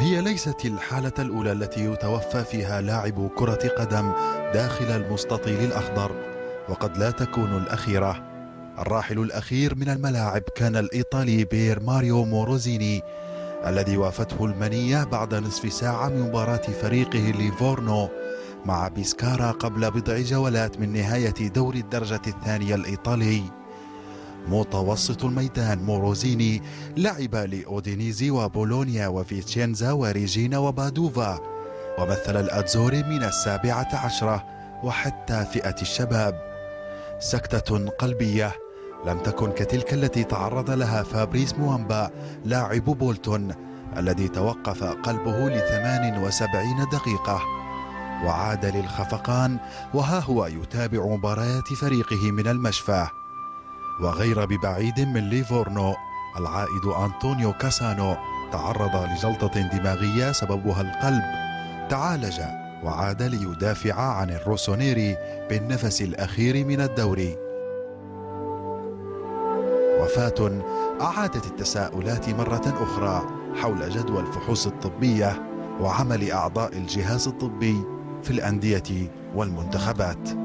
هي ليست الحالة الأولى التي يتوفى فيها لاعب كرة قدم داخل المستطيل الأخضر، وقد لا تكون الأخيرة. الراحل الأخير من الملاعب كان الإيطالي بير ماريو موروزيني، الذي وافته المنية بعد نصف ساعة من مباراة فريقه ليفورنو مع بيسكارا قبل بضع جولات من نهاية دوري الدرجة الثانية الإيطالي. متوسط الميدان موروزيني لعب لأودينيزي وبولونيا وفيتشينزا وريجينا وبادوفا، ومثل الأتزوري من 17 وحتى فئة الشباب. سكتة قلبية لم تكن كتلك التي تعرض لها فابريس موامبا لاعب بولتون، الذي توقف قلبه ل78 دقيقة وعاد للخفقان، وها هو يتابع مباريات فريقه من المشفى. وغير ببعيد من ليفورنو، العائد أنطونيو كاسانو تعرض لجلطة دماغية سببها القلب، تعالج وعاد ليدافع عن الروسونيري بالنفس الأخير من الدوري. وفاة أعادت التساؤلات مرة أخرى حول جدوى الفحوص الطبية وعمل أعضاء الجهاز الطبي في الأندية والمنتخبات.